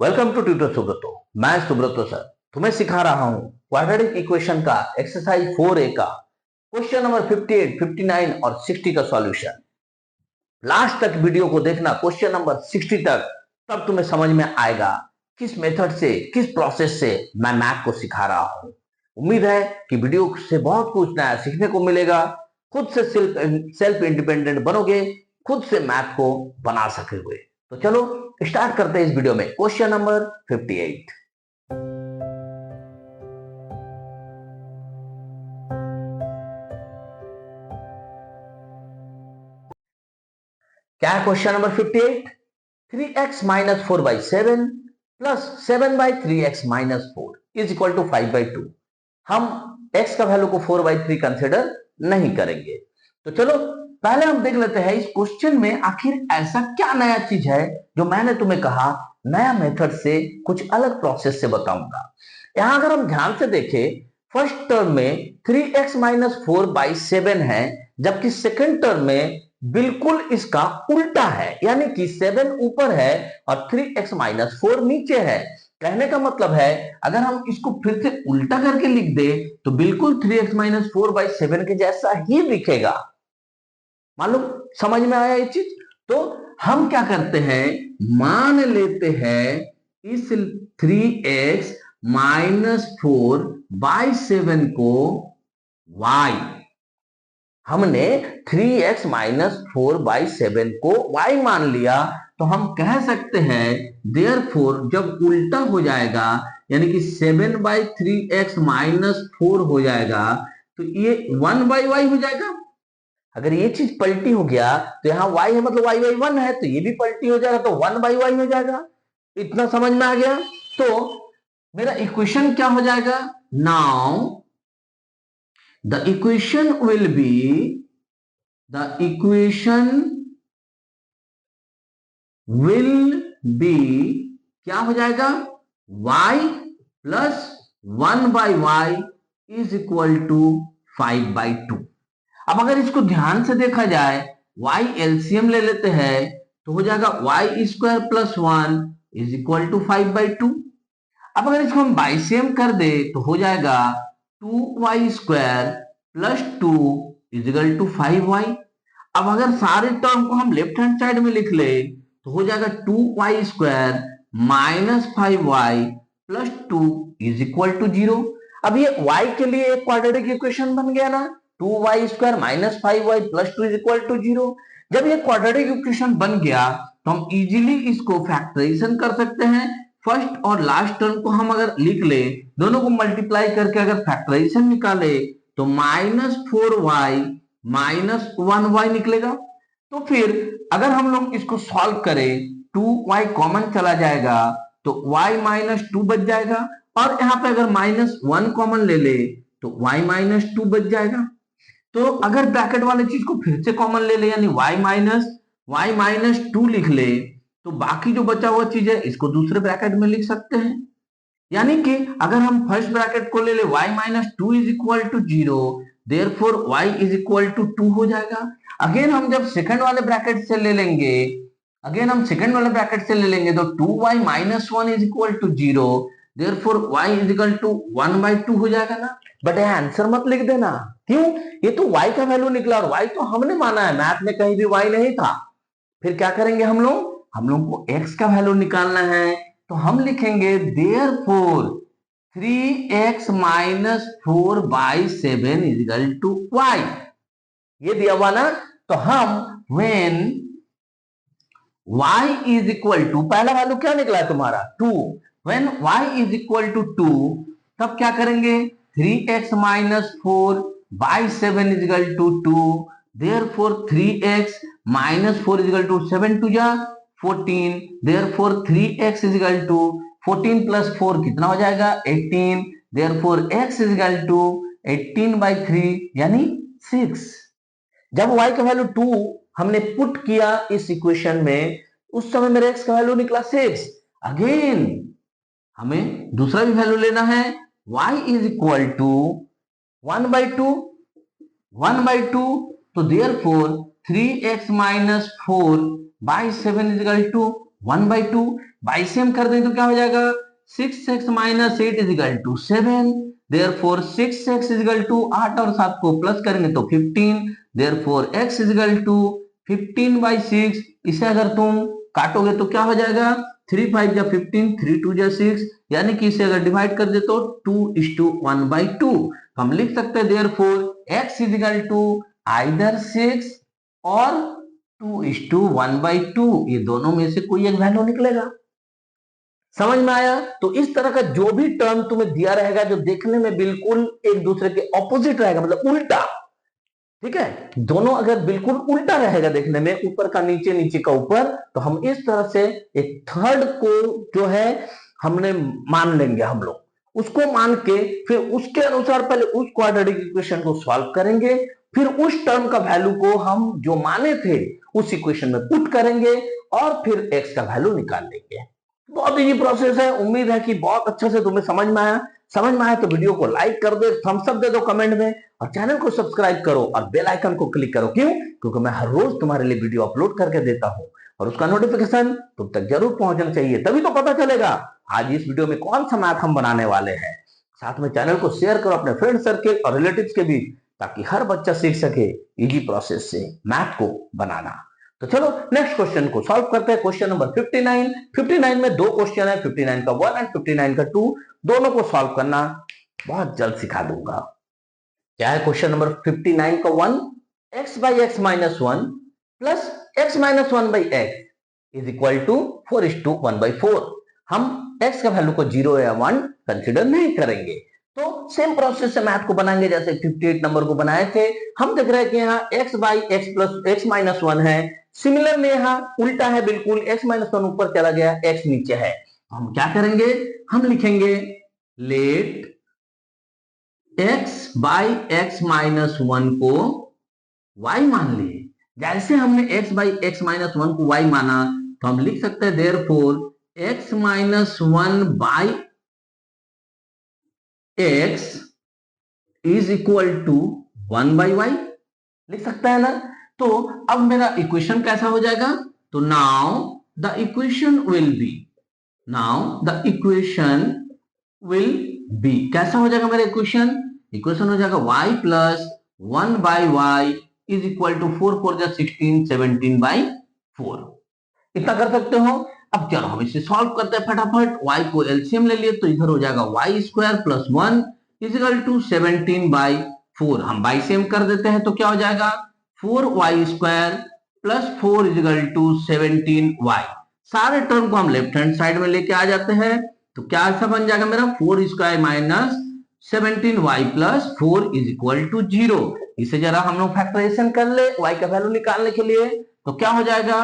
Welcome to tutor Subroto. मैं Subroto sir तुम्हें सिखा रहा हूं क्वाड्रेटिक इक्वेशन का एक्सरसाइज 4A का क्वेश्चन नंबर 58, 59 और 60 का सॉल्यूशन। लास्ट तक वीडियो को देखना, क्वेश्चन नंबर 60 तक, तब तुम्हें समझ में आएगा किस मेथड से, किस प्रोसेस से मैं मैथ को सिखा रहा हूं। उम्मीद है कि वीडियो से बहुत कुछ नया सीखने को मिलेगा। खुद से सेल्फ इंडिपेंडेंट बनोगे, खुद से मैथ को बना सकोगे। तो चलो स्टार्ट करते हैं इस वीडियो में। Question number 58। क्या है question number 58? 3x minus 4/7 plus 7/3x minus 4 is equal to 5/2। हम x का वैल्यू को 4/3 कंसिडर नहीं करेंगे। तो चलो पहले हम देख लेते हैं इस क्वेश्चन में आखिर ऐसा क्या नया चीज है जो मैंने तुम्हें कहा नया मेथड से, कुछ अलग प्रोसेस से बताऊंगा। यहां अगर हम ध्यान से देखें, फर्स्ट टर्म में 3x माइनस 4/7 है, जबकि सेकंड टर्म में बिल्कुल इसका उल्टा है, यानी कि 7 ऊपर है और 3x माइनस 4 नीचे है। कहने का मतलब है अगर हम इसको फिर से उल्टा करके लिख दे तो बिल्कुल 3x माइनस 4/7 के जैसा ही दिखेगा। मालूम, समझ में आया ये चीज? तो हम क्या करते हैं, मान लेते हैं इस 3x माइनस 4/7 को y, हमने 3x माइनस 4/7 को y मान लिया, तो हम कह सकते हैं देयरफॉर जब उल्टा हो जाएगा यानी कि 7/3x माइनस 4 हो जाएगा तो ये 1/y हो जाएगा। अगर ये चीज पलटी हो गया तो यहाँ y है मतलब y/1 है, तो ये भी पलटी हो जाएगा तो 1/y हो जाएगा। इतना समझ में आ गया? तो मेरा इक्वेशन क्या हो जाएगा? Now the equation will be, क्या हो जाएगा? y plus 1/y is equal to 5/2। अब अगर इसको ध्यान से देखा जाए, y एलसीएम ले लेते हैं तो हो जाएगा y square plus 1 is equal to 5/2। अब अगर इसको हम बाइसेम कर दे तो हो जाएगा 2y square plus 2 is equal to 5y। अब अगर सारे टर्म को हम लेफ्ट हैंड साइड में लिख ले तो हो जाएगा 2y square minus 5y plus 2 is equal to 0। अब ये y के लिए एक क्वाड्रेटिक इक्वेशन बन गया ना, 2y square minus 5y plus 2 is equal to 0। जब ये क्वाड्रेटिक इक्वेशन बन गया तो हम इजीली इसको फैक्टराइजेशन कर सकते हैं। फर्स्ट और लास्ट टर्म को हम अगर लिख ले, दोनों को मल्टीप्लाई करके अगर फैक्टराइजेशन निकाले तो -4y माइनस 1y निकलेगा। तो फिर अगर हम लोग इसको सॉल्व करें, 2y कॉमन चला जाएगा तो y माइनस 2 बच जाएगा, और यहाँ पे अगर -1 कॉमन ले ले तो y माइनस 2 बच जाएगा। तो अगर ब्रैकेट वाले चीज को फिर से कॉमन ले ले यानी y माइनस 2 लिख ले तो बाकी जो बचा हुआ चीज है इसको दूसरे ब्रैकेट में लिख सकते हैं। यानी कि अगर हम फर्स्ट ब्रैकेट को ले ले y minus 2 is equal to 0, therefore y is equal to 2 हो जाएगा। अगेन हम जब सेकंड वाले ब्रैकेट से ले लेंगे, तो 2y minus 1 is equal to 0, therefore y is equal to 1/2 हो जाएगा ना। बट ये आंसर मत लिख देना, क्यों? ये तो y का वैल्यू निकला और y तो हमने माना है, मैथ में कहीं भी y नहीं था। फिर क्या करेंगे हम लोग को x का वैल्यू निकालना है, तो हम लिखेंगे therefore 3x minus 4/7 is equal to y। ये दिया हुआ ना, तो हम when y is equal to, पहला वैल्यू क्या निकला है तुम्हारा 2, when y is equal to 2 तब क्या करेंगे 3x minus 4/7 is equal to 2, therefore 3x minus 4 is equal to 7 2 जा 14, therefore 3x is equal to 14 plus 4 कितना हो जाएगा 18, therefore x is equal to 18/3 यानी 6। जब y का वैल्यू 2 हमने पुट किया इस इक्वेशन में, उस समय मेरे x का वैल्यू निकला 6। अगेन हमें दूसरा भी वैल्यू लेना है, y इज इक्वल टू 1/2, तो therefore 3x minus 4/7 is equal to 1/2। By same कर दें तो क्या हो जाएगा 6x minus 8 is equal to 7, therefore 6x is equal to 8 और 7 को प्लस करेंगे तो 15, therefore x is equal to 15/6। इसे अगर तुम काटोगे तो क्या हो जाएगा 3 5 जा 15, 3 2 जा 6, यानी कि इसे अगर डिवाइड कर दे तो 2:1/2 हम लिख सकते हैं therefore x is equal to either 6 और 2:1/2, ये दोनों में से कोई एक वैल्यू निकलेगा। समझ में आया? तो इस तरह का जो भी टर्म तुम्हें दिया रहेगा जो देखने में बिल्कुल एक दूसरे के ऑपोजिट रहेगा, मतलब उल्टा, ठीक है, दोनों अगर बिल्कुल उल्टा रहेगा देखने में, ऊपर का नीचे नीचे का ऊपर, तो हम इस तरह से एक थर्ड को जो है हमने मान लेंगे, हम लोग उसको मान के फिर उसके अनुसार पहले उस क्वाड्रेटिक इक्वेशन को सॉल्व करेंगे, फिर उस टर्म का वैल्यू को हम जो माने थे उस इक्वेशन में पुट करेंगे और फिर एक्स का वैल्यू निकाल लेंगे। बहुत इजी प्रोसेस है। उम्मीद है कि बहुत अच्छे से तुम्हें समझ में आया। समझ में आया तो वीडियो को लाइक कर दो, थम्स अप दे दो कमेंट में, और चैनल को सब्सक्राइब करो और बेल आइकन को क्लिक करो। क्यों? क्योंकि मैं हर रोज तुम्हारे लिए वीडियो अपलोड करके देता हूं और उसका नोटिफिकेशन तुम तक जरूर पहुंचना चाहिए, तभी तो पता चलेगा आज इस वीडियो में कौन सा मैथ हम बनाने वाले हैं। साथ में चैनल को शेयर करो अपने फ्रेंड सर्किल और रिलेटिव्स के बीच, ताकि हर बच्चा सीख सके इजी प्रोसेस से मैथ को बनाना। तो चलो नेक्स्ट क्वेश्चन को सॉल्व करते हैं। Question number 59। 59 में दो क्वेश्चन है, 59 का 1 एंड 59 का 2, दोनों को सॉल्व करना बहुत जल्द सिखा दूंगा। क्या है क्वेश्चन नंबर 59 का 1, x by x minus 1 plus x minus 1 by x is equal to 4:1/4। हम x का वैल्यू को 0 या 1 कंसिडर नहीं करेंगे, तो सेम प्रोसेस से मैथ को बनाएंगे जैसे 58 नंबर को बनाए थे। हम देख रहे हैं कि यहाँ x by x plus x minus 1 है, सिमिलरली यहाँ उल्टा है बिल्कुल, x माइनस 1 ऊपर चला गया, x नीचे है। तो हम क्या करेंगे, हम लिखेंगे let x by x minus 1 को y मान लिए। जैसे हमने x बाई एक्स माइनस 1 को y माना तो हम लिख सकते हैं therefore x minus 1 by x is equal to 1/y लिख सकता है ना। तो अब मेरा इक्वेशन कैसा हो जाएगा, तो now the equation will be कैसा हो जाएगा मेरा इक्वेशन, इक्वेशन हो जाएगा y plus 1/y is equal to 4 4 जा 16 17/4। इतना कर सकते हो। अब चलो हम इसे सॉल्व करते हैं फटाफट। y को एलसीएम ले लिए तो इधर हो जाएगा y square plus 1 is equal to 17/4। हम बाई सेम कर देते हैं तो क्या हो जाएगा 4y square plus 4 is equal to 17y। सारे टर्म को हम लेफ्ट हैंड साइड में लेके आ जाते हैं तो क्या ऐसा बन जाएगा मेरा 4 square minus 17y plus 4 is equal to 0। इसे जरा हम लोग फैक्टराइजेशन कर ले y का वैल्यू निकालने के लिए, तो क्या हो जाएगा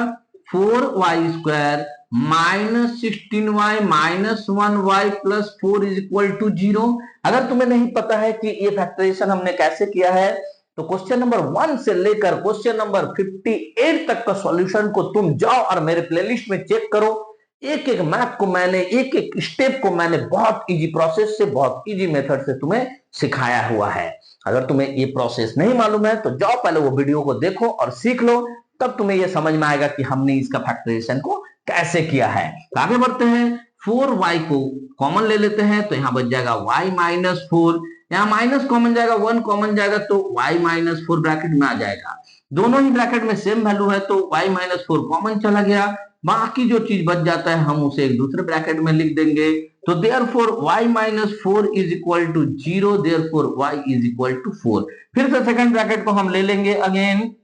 4y square minus 16y minus 1y plus 4 is equal to 0। अगर तुम्हें नहीं पता है कि ये फैक्टराइजेशन हमने कैसे किया है, तो क्वेश्चन नंबर 1 से लेकर क्वेश्चन नंबर 58 तक का सॉल्यूशन को तुम जाओ और मेरे प्लेलिस्ट में चेक करो। एक एक मैथ को मैंने, एक एक स्टेप को मैंने बहुत इजी प्रोसेस से, बहुत इजी मेथड से तुम्हें सिखाया हुआ है। अगर तुम्हें ये प्रोसेस नहीं मालूम है तो जाओ पहले वो वीडियो को देखो और सीख लो, तब तुम्हें ये समझ में आएगा कि हमने इसका फैक्टराइजेशन को कैसे किया है। तो आगे बढ़ते हैं, 4y को कॉमन ले लेते हैं तो यहां बच जाएगा y माइनस 4, यहाँ माइनस कॉमन जाएगा 1 कॉमन जाएगा तो y माइनस 4 ब्रैकेट में आ जाएगा। दोनों ही ब्रैकेट में सेम वैल्यू है तो y माइनस 4 कॉमन चला गया, बाकी जो चीज बच जाता है हम उसे एक दूसरे ब्रैकेट में लिख देंगे। तो therefore y minus 4 is equal to 0, therefore y is equal to 4। फिर से सेकंड ब्रैकेट को हम ले लेंगे again,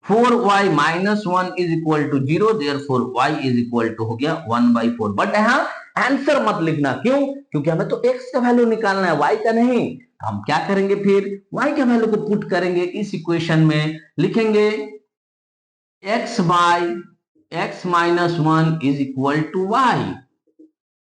4y minus 1 is equal to 0, therefore y is equal to हो गया 1/4। बट यहाँ आंसर मत लिखना, क्यों? क्योंकि हमें तो x का वैल्यू निकालना है, y का नहीं। तो हम क्या करेंगे, फिर y के वैल्यू को पुट करेंगे इस इक्वेशन में, लिखेंगे x by x minus 1 is equal to y।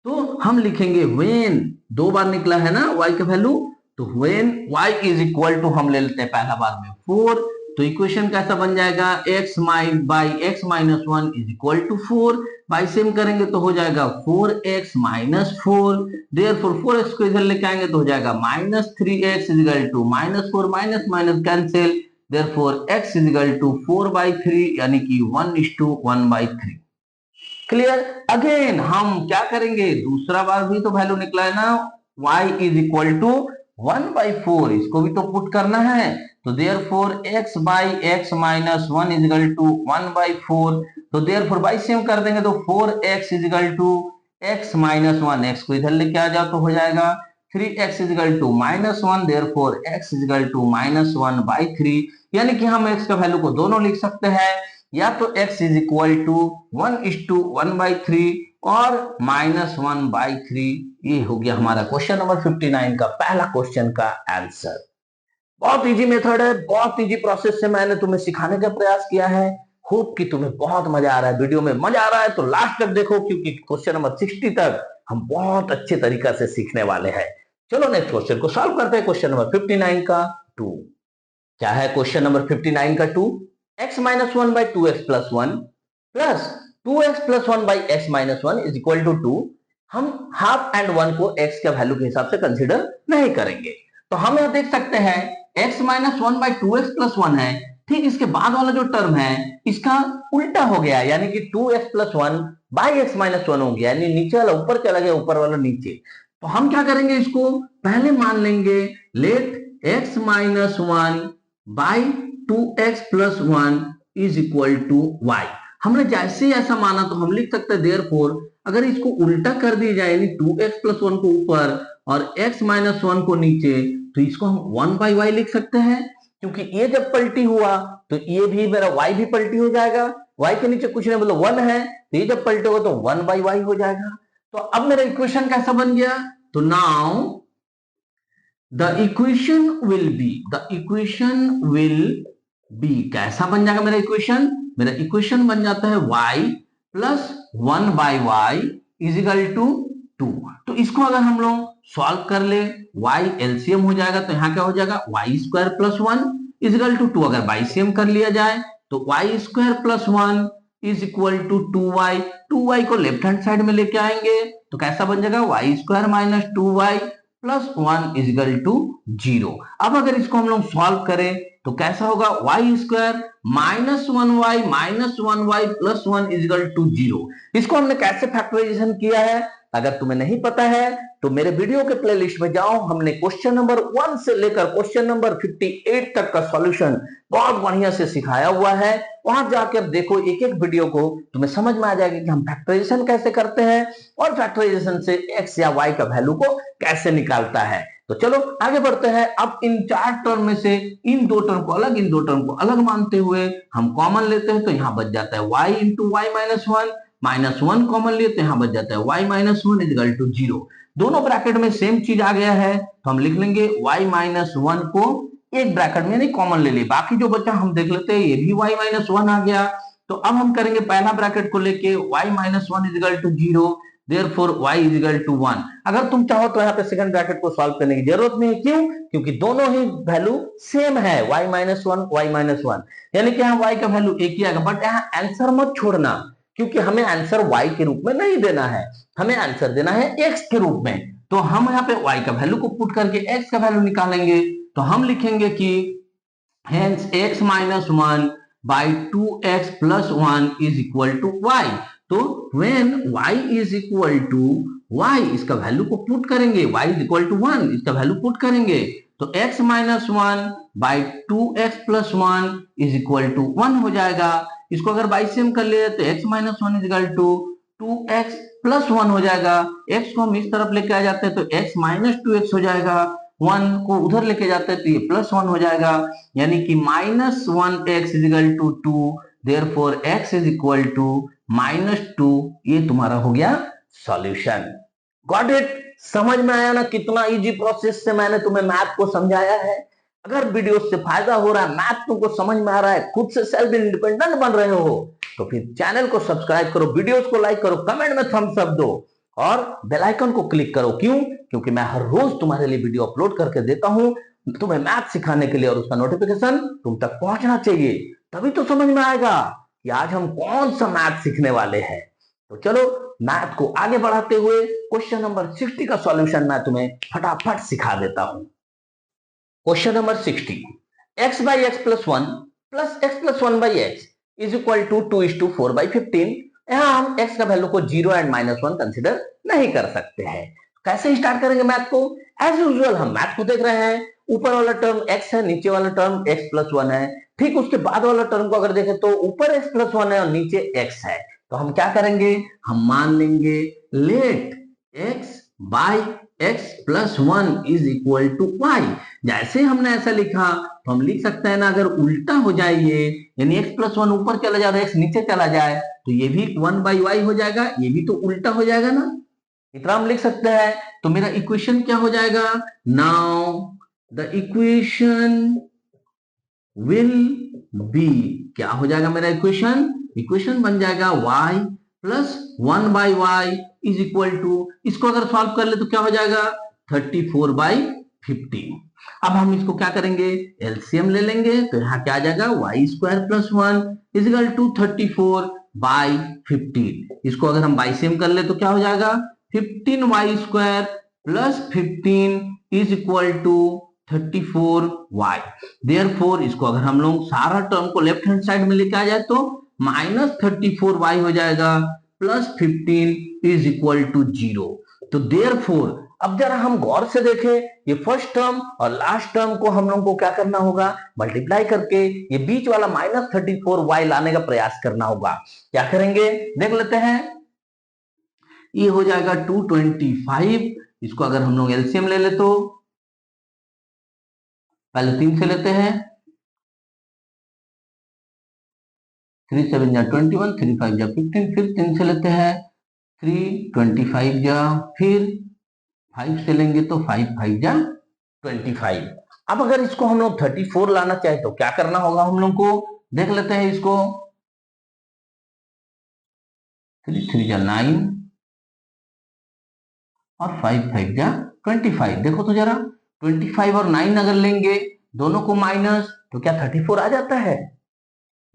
तो हम लिखेंगे व्हेन, दो बार निकला है ना y का वैल्यू, तो when y is equal to हम ले लेते हैं पहला बार में 4, तो इक्वेशन कैसा बन जाएगा x by x minus 1 is equal to 4। By same करेंगे तो हो जाएगा 4x माइनस 4, देयरफॉर 4x को इधर लेके आएंगे तो हो जाएगा minus 3x is equal to minus 4 minus minus cancel, therefore x is equal to 4/3 यानी कि 1:1/3। क्लियर। अगेन हम क्या करेंगे, दूसरा बार भी तो वैल्यू निकला है ना, y इज इक्वल टू 1/4, इसको भी तो पुट करना है। तो therefore x by x minus 1 is equal to 1/4। तो देयरफॉर बाई सेम कर देंगे तो 4x is equal to x minus 1, x को इधर लेके आ जाओ तो हो जाएगा 3x is equal to minus 1, therefore x is equal to minus 1/3। यानी कि हम x का वैल्यू को दोनों लिख सकते हैं, या तो x इज इक्वल टू 1:1/3 और -1/3। ये हो गया हमारा क्वेश्चन नंबर 59 का पहला क्वेश्चन का आंसर। बहुत इजी मेथड है, बहुत इजी प्रोसेस से मैंने तुम्हें सिखाने का प्रयास किया है। होप कि तुम्हें बहुत मजा आ रहा है, वीडियो में मजा आ रहा है तो लास्ट तक देखो, क्योंकि क्वेश्चन नंबर 60 तक हम बहुत अच्छे तरीका से सीखने वाले हैं। चलो नेक्स्ट क्वेश्चन को सॉल्व करते हैं। क्वेश्चन नंबर 59 का 2। क्या है क्वेश्चन नंबर 59 का 2? x minus 1/2x plus 1 plus 2x plus 1/x minus 1 is equal to 2। हम हाफ एंड 1 को x के वैल्यू के हिसाब से कंसीडर नहीं करेंगे। तो हम यहां देख सकते हैं x माइनस 1/2x प्लस 1 है, ठीक इसके बाद वाला जो टर्म है इसका उल्टा हो गया, यानी कि 2x plus 1 by x minus 1 हो गया, यानी नीचे वाला ऊपर चला गया, ऊपर वाला नीचे। तो हम क्या करेंगे, इसको पहले मान लेंगे let x minus 1 by 2x plus 1 is equal to y। हमने जैसे ही ऐसा माना तो हम लिख सकते हैं देयरफॉर अगर इसको उल्टा कर दिया जाए, यानी 2x प्लस 1 को ऊपर और x माइनस 1 को नीचे, तो इसको हम 1/y लिख सकते हैं। क्योंकि ये जब पलटी हुआ तो ये भी मेरा y भी पलटी हो जाएगा, y के नीचे कुछ नहीं मतलब 1 है, तो ये जब पलटेगा तो 1/y हो जाएगा। तो अब मेरा इक्वेशन कैसा बन गया, तो now the equation will be कैसा बन जाएगा मेरा इक्वेशन? मेरा इक्वेशन बन जाता है y plus 1/y is equal to 2। तो इसको अगर हम लोग सॉल्व कर ले, y एलसीएम हो जाएगा तो यहाँ क्या हो जाएगा, y square plus 1 is equal to 2। अगर बाईसीएम कर लिया जाए तो y square plus 1 is equal to 2y। 2y को लेफ्ट हैंड साइड में लेके आएंगे तो कैसा बन जाएगा, y square minus 2y plus 1 is equal to 0। अब अगर इसको हम लोग सॉल्व करें तो कैसा होगा, y square minus 1y plus 1 is equal to 0। इसको हमने कैसे फैक्टराइजेशन किया है, अगर तुम्हें नहीं पता है तो मेरे वीडियो के प्लेलिस्ट में जाओ, हमने क्वेश्चन नंबर 1 से लेकर क्वेश्चन नंबर 58 तक का सॉल्यूशन बहुत बढ़िया से सिखाया हुआ है। वहां जाकर देखो एक एक वीडियो को, तुम्हें समझ में आ जाएगा कि हम फैक्टराइजेशन कैसे करते हैं और फैक्टराइजेशन से x या y का वैल्यू को कैसे निकालता है। तो चलो आगे बढ़ते हैं। अब इन चार टर्म में से इन दो टर्म को अलग, इन दो टर्म को अलग मानते हुए हम कॉमन लेते हैं, तो यहां बच जाता है y into y minus 1, minus 1 common लिए तो यहां बच जाता है y minus 1 is equal to 0। दोनों ब्रैकेट में सेम चीज आ गया है तो हम लिख लेंगे y माइनस 1 को एक ब्रैकेट में नहीं कॉमन ले लिए, बाकी जो बचा हम देख लेते हैं, ये भी y माइनस 1 आ गया। तो अब हम करेंगे पहला ब्रैकेट को लेके y minus 1 is equal to 0, therefore y is equal to 1। अगर तुम चाहो तो यहाँ पे सेकंड ब्रैकेट को सॉल्व करने की जरूरत नहीं है, क्यों? क्योंकि दोनों ही वैल्यू सेम है, y माइनस 1 y माइनस 1, यानी कि यहाँ y का वैल्यू एक ही आएगा। बट यहाँ आंसर मत छोड़ना, क्योंकि हमें आंसर y के रूप में नहीं देना है, हमें आंसर देना है x के रूप में। तो हम यहाँ पे y का वैल्यू को पुट करके x का वैल्यू निकालेंगे। तो हम लिखेंगे कि hence x minus 1 by 2x plus 1 is equal to y। तो when y is equal to y, इसका वैल्यू को पुट करेंगे, y is equal to 1, इसका वैल्यू पुट करेंगे तो x minus 1 by 2x plus 1 is equal to 1 हो जाएगा। इसको अगर बाईसेम कर ले तो x minus 1 is equal to 2x plus 1 हो जाएगा। x को हम इस तरफ लेके आ जाते हैं तो x minus 2x हो जाएगा, 1 को उधर लेके जाते हैं तो ये प्लस 1 हो जाएगा, यानी कि minus 1x is equal to 2, therefore x is equal to minus 2। ये तुम्हारा हो गया सॉल्यूशन। Got it? समझ में आया ना कितना इजी प्रोसेस से मैंने तुम्हें मैथ को समझाया है। अगर वीडियो से फायदा हो रहा है, मैथ तुमको समझ में आ रहा है, खुद से सेल्फ इंडिपेंडेंट बन रहे हो, तो फिर चैनल को सब्सक्राइब करो, वीडियोस को लाइक करो, कमेंट में थम्स अप दो और बेल आइकन को क्लिक करो। क्यों? क्योंकि मैं हर रोज तुम्हारे लिए वीडियो अपलोड करके देता हूं, तुम्हें मैथ सिखाने के लिए, और उसका नोटिफिकेशन तुम तक पहुंचना चाहिए, तभी तो समझ में आएगा कि आज हम कौन सा मैथ सीखने वाले हैं। तो चलो मैथ को आगे बढ़ाते हुए क्वेश्चन नंबर 60 का सॉल्यूशन मैं तुम्हें फटाफट सिखा देता हूं। Question number 60, x by x plus 1 plus x plus 1 by x is equal to 2:4/15 यहाँ हम x का वैल्यू को 0 एंड -1 कंसिडर नहीं कर सकते हैं। कैसे स्टार्ट करेंगे मैथ को? एज यूजुअल हम मैथ को देख रहे हैं, ऊपर वाला टर्म x है, नीचे वाला टर्म x प्लस 1 है। ठीक उसके बाद वाला टर्म को अगर देखें तो ऊपर x प्लस 1 है और नीचे x है। तो हम क्या करेंगे, हम मान लेंगे let x by x plus 1 is equal to y। जैसे हमने ऐसा लिखा तो हम लिख सकते हैं ना, अगर उल्टा हो जाए ये, यानी x प्लस 1 ऊपर चला जाए और x नीचे चला जाए तो ये भी 1 बाई वाई हो जाएगा, ये भी तो उल्टा हो जाएगा ना, इतना हम लिख सकते हैं। तो मेरा इक्वेशन क्या हो जाएगा, now the equation will be, क्या हो जाएगा मेरा इक्वेशन, इक्वेशन बन जाएगा y plus 1 by y is equal to, इसको अगर सॉल्व कर ले तो क्या हो जाएगा 34 बाई 15। अब हम इसको क्या करेंगे, एलसीएम ले लेंगे, तो यहाँ क्या आ जाएगा y square plus 1 is equal to 34 by 15। इसको अगर हम बाईसेम कर ले तो क्या हो जाएगा 15 y square plus 15 is equal to 34 y. Therefore इसको अगर हम लोग सारा टर्म को लेफ्ट हैंड साइड में लेके आ जाए तो -34 वाई हो जाएगा प्लस 15 इज इक्वल टू 0। तो देयरफॉर अब जरा हम गौर से देखें, ये फर्स्ट टर्म और लास्ट टर्म को हम लोग को क्या करना होगा, मल्टीप्लाई करके ये बीच वाला -34 वाई लाने का प्रयास करना होगा। क्या करेंगे देख लेते हैं, ये हो जाएगा 225। इसको अगर हम लोग एलसीएम ले ले तो पहले 3 से लेते हैं, 3 7 जा 21, 3 5 जा 15, फिर 3 से लेते हैं 3 25 जा, फिर 5 से लेंगे तो 5 5 जा 25। अब अगर इसको हम लोग 34 लाना चाहे तो क्या करना होगा हम लोग को, देख लेते हैं इसको, 3 3 जा 9 और 5 5 जा 25। देखो तो जरा 25 और 9 अगर लेंगे दोनों को माइनस तो क्या 34 आ जाता है,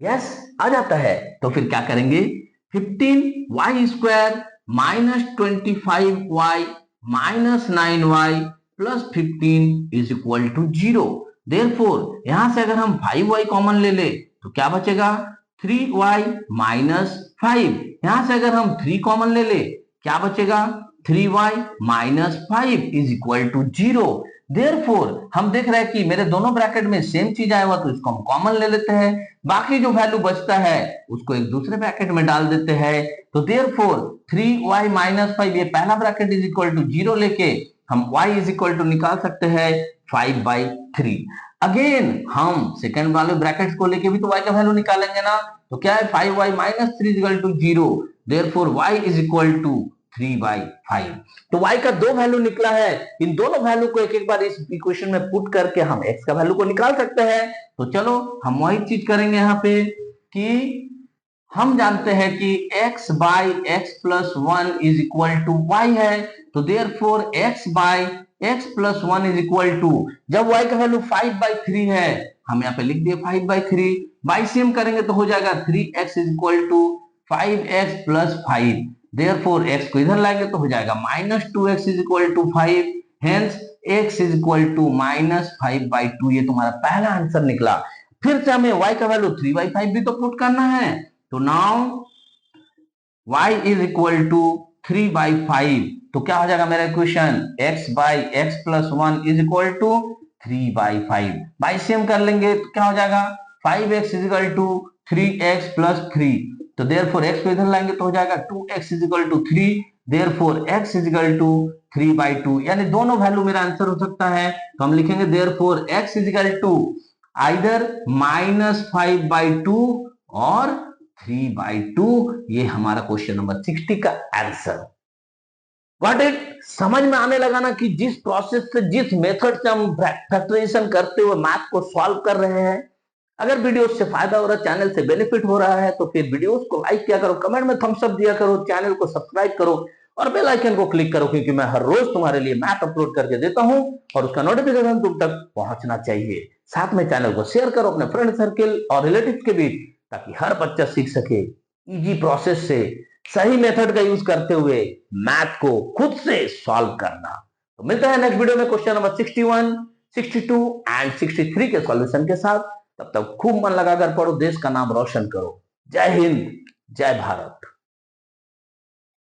यस आ जाता है। तो फिर क्या करेंगे 15 y square minus 25 y minus 9 y plus 15 is equal to 0। Therefore यहां से अगर हम 5 वाई कॉमन ले ले तो क्या बचेगा 3 वाई माइनस 5। यहां से अगर हम 3 कॉमन ले ले क्या बचेगा 3 y minus 5 is equal to 0। Therefore हम देख रहे हैं कि मेरे दोनों ब्रैकेट में सेम चीज आया हुआ तो इसको हम कॉमन ले लेते हैं, बाकी जो वैल्यू बचता है उसको एक दूसरे ब्रैकेट में डाल देते हैं। तो देयरफॉर 3y माइनस 5 ये पहला ब्रैकेट इज इक्वल टू 0 लेके हम y इज इक्वल टू निकाल सकते हैं 5/3। अगेन हम सेकंड वाले ब्रैकेट को लेके भी तो y का वैल्यू निकालेंगे ना, तो क्या है 5y minus 3 is equal to 0। Therefore y is equal to 3/5। तो y का दो वैल्यू निकला है, इन दोनों वैल्यू को एक एक बार इस इक्वेशन में पुट करके हम x का वैल्यू को निकाल सकते हैं। तो चलो हम वही चीज करेंगे यहाँ पे कि हम जानते हैं कि x by x plus 1 is equal to y है, तो therefore x by x plus 1 is equal to, जब y का वैल्यू 5/3 है हम यहाँ पे लिख दिए 5/3, बाईसेम करेंगे तो हो जाएगा 3x is equal to 5x plus 5। Therefore x को इधर लाएंगे तो हो जाएगा -2x is equal to 5, hence x is equal to -5/2। ये तुम्हारा पहला आंसर निकला। फिर से हमें y का वैल्यू 3/5 भी तो पुट करना है, तो now y is equal to 3/5। तो क्या हो जाएगा मेरा equation x by x plus 1 is equal to 3/5। बाईसेम कर लेंगे तो क्या हो जाएगा 5x is equal to 3x plus 3। तो देयरफॉर x को इधर लाएंगे तो हो जाएगा 2x is equal to 3। Therefore x is equal to 3/2, यानी दोनों वैल्यू मेरा आंसर हो सकता है। तो हम लिखेंगे therefore x is equal to either -5/2 और 3/2। ये हमारा क्वेश्चन नंबर 60 का आंसर। व्हाट इट समझ में आने लगा ना कि जिस प्रोसेस से जिस मेथड से हम फैक्टराइजेशन करते हुए मैथ को सॉल्व कर रहे हैं, अगर वीडियो से फायदा हो रहा है, चैनल से बेनिफिट हो रहा है तो फिर वीडियोस को लाइक किया करो, कमेंट में थम्स अप दिया करो, चैनल को सब्सक्राइब करो और बेल आइकन को क्लिक करो, क्योंकि मैं हर रोज तुम्हारे लिए मैथ अपलोड करके देता हूं और उसका नोटिफिकेशन तुम तक पहुंचना चाहिए। साथ में चैनल को शेयर करो अपने फ्रेंड सर्किल और रिलेटिव्स के बीच, ताकि हर बच्चा सीख सके इजी प्रोसेस से सही मेथड का यूज करते हुए मैथ को खुद से सॉल्व करना। तो मिलता है नेक्स्ट वीडियो में क्वेश्चन नंबर 61, 62 एंड 63 के सॉल्यूशन के साथ। तब तक खूब मन लगाकर पढ़ो, देश का नाम रोशन करो। जय हिंद, जय भारत।